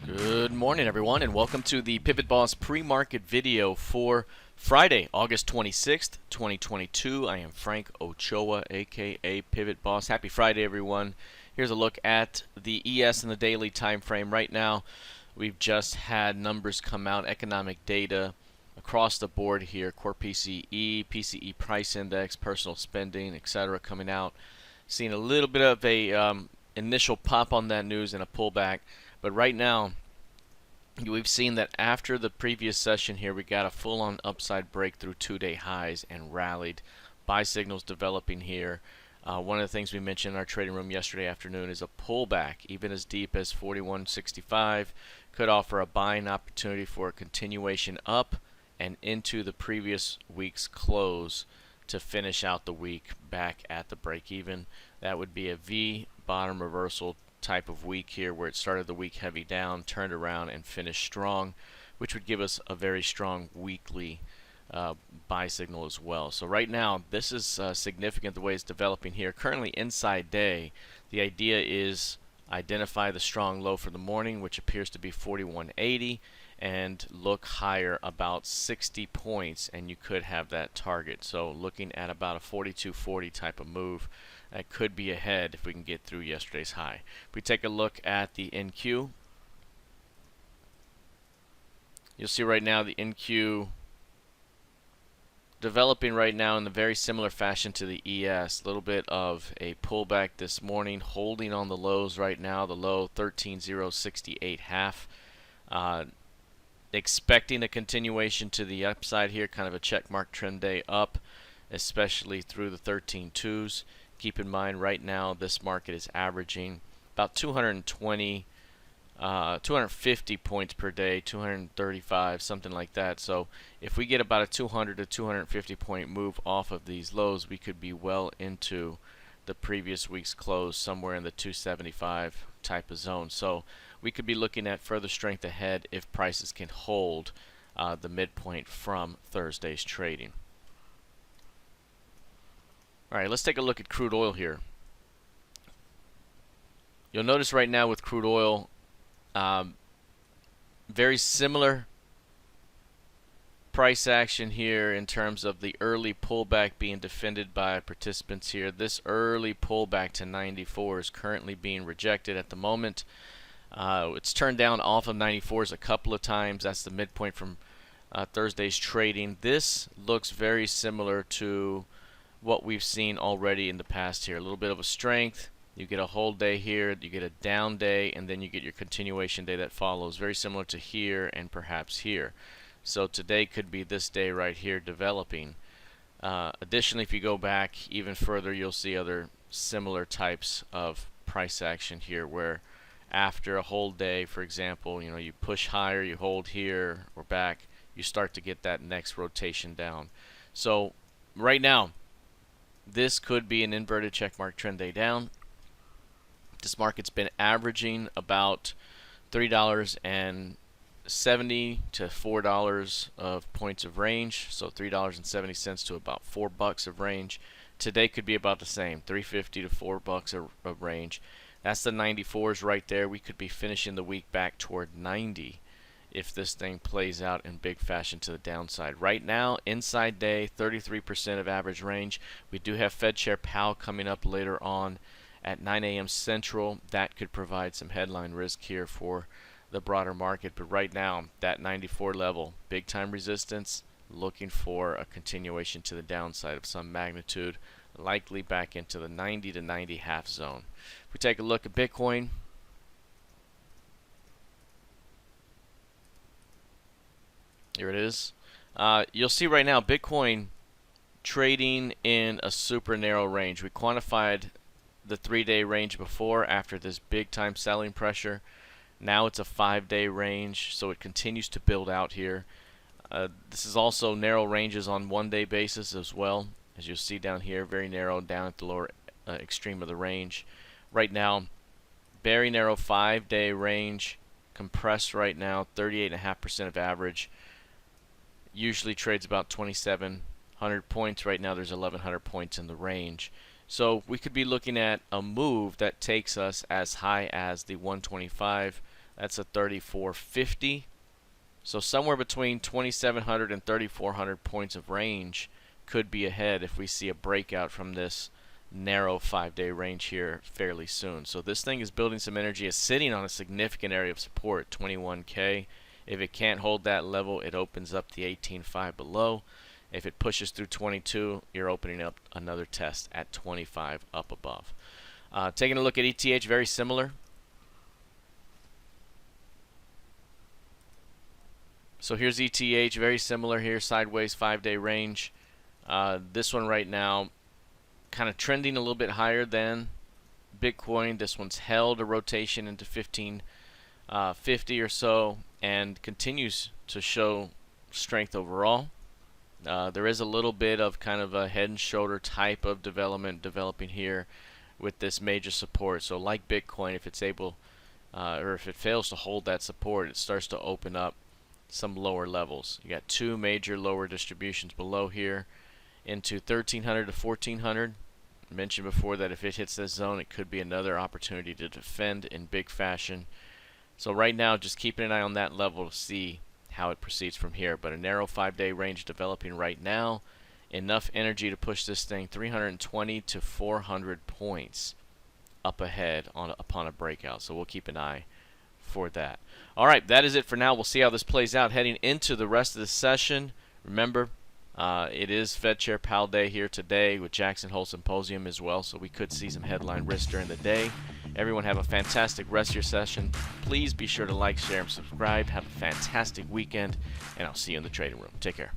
Good morning, everyone, and welcome to the PivotBoss pre-market video for Friday, August 26th, 2022. I am Frank Ochoa, aka PivotBoss. Happy Friday, everyone. Here's a look at the ES in the daily time frame. Right now, we've just had numbers come out, economic data across the board here, core PCE, PCE price index, personal spending, etc. coming out. Seeing a little bit of a initial pop on that news and a pullback. But right now, we've seen that after the previous session here, we got a full-on upside breakthrough two-day highs and rallied. Buy signals developing here. One of the things we mentioned in our trading room yesterday afternoon is a pullback, even as deep as 41.65, could offer a buying opportunity for a continuation up and into the previous week's close to finish out the week back at the break-even. That would be a V bottom reversal type of week here, where it started the week heavy down, turned around and finished strong, which would give us a very strong weekly buy signal as well. So right now, this is significant the way it's developing here. Currently inside day, the idea is identify the strong low for the morning, which appears to be 41.80, and look higher about 60 points, and you could have that target. So looking at about a 42.40 type of move. That could be ahead if we can get through yesterday's high. If we take a look at the NQ, you'll see right now the NQ developing right now in a very similar fashion to the ES. A little bit of a pullback this morning, holding on the lows right now. The low 13.068 half. Expecting a continuation to the upside here, kind of a check mark trend day up, especially through the 13.2s. Keep in mind, right now, this market is averaging about 250 points per day, 235, something like that. So if we get about a 200 to 250 point move off of these lows, we could be well into the previous week's close, somewhere in the 275 type of zone. So we could be looking at further strength ahead if prices can hold the midpoint from Thursday's trading. Alright, let's take a look at crude oil here. You'll notice right now with crude oil, very similar price action here in terms of the early pullback being defended by participants here. This early pullback to 94 is currently being rejected at the moment. It's turned down off of 94s a couple of times. That's the midpoint from Thursday's trading. This looks very similar to what we've seen already in the past here. A little bit of a strength, you get a hold day here, you get a down day, and then you get your continuation day that follows. Very similar to here and perhaps here. So today could be this day right here developing. Additionally, if you go back even further, you'll see other similar types of price action here, where after a hold day, for example, you push higher, you hold here or back, you start to get that next rotation down. So right now, this could be an inverted checkmark trend day down. This market's been averaging about $3.70 to $4 of points of range, so $3.70 to about $4 of range. Today could be about the same, $3.50 to $4 of range. That's the 94s right there. We could be finishing the week back toward 90 if this thing plays out in big fashion to the downside. Right now, inside day, 33% of average range. We do have Fed Chair Powell coming up later on at 9 a.m. Central. That could provide some headline risk here for the broader market. But right now, that 94 level, big time resistance, looking for a continuation to the downside of some magnitude, likely back into the 90 to 90 half zone. If we take a look at Bitcoin, here it is. You'll see right now Bitcoin trading in a super narrow range. We quantified the 3-day range before after this big time selling pressure. Now it's a 5-day range, so it continues to build out here. This is also narrow ranges on 1-day basis as well, as you'll see down here, very narrow down at the lower extreme of the range. Right now, very narrow 5-day range, compressed right now, 38.5% of average. Usually trades about 2,700 points. Right now there's 1,100 points in the range. So we could be looking at a move that takes us as high as the 125 That's a 34.50. So somewhere between 2,700 and 3,400 points of range could be ahead if we see a breakout from this narrow 5-day range here fairly soon. So this thing is building some energy. It's sitting on a significant area of support, 21K. If it can't hold that level, it opens up the 18.5 below. If it pushes through 22, you're opening up another test at 25 up above. Taking a look at ETH, very similar. So here's ETH, very similar here, sideways 5-day range. This one right now kind of trending a little bit higher than Bitcoin. This one's held a rotation into 1550 or so and continues to show strength overall. There is a little bit of kind of a head and shoulder type of developing here with this major support. So like Bitcoin, if it's able or if it fails to hold that support, it starts to open up some lower levels. You got two major lower distributions below here into 1300 to 1400. I mentioned before that if it hits this zone, it could be another opportunity to defend in big fashion. So right now, just keeping an eye on that level to see how it proceeds from here. But a narrow 5-day range developing right now. Enough energy to push this thing 320 to 400 points up ahead upon a breakout. So we'll keep an eye for that. All right, that is it for now. We'll see how this plays out heading into the rest of the session. Remember, it is Fed Chair Powell Day here today with Jackson Hole Symposium as well, so we could see some headline risk during the day. Everyone have a fantastic rest of your session. Please be sure to like, share, and subscribe. Have a fantastic weekend, and I'll see you in the trading room. Take care.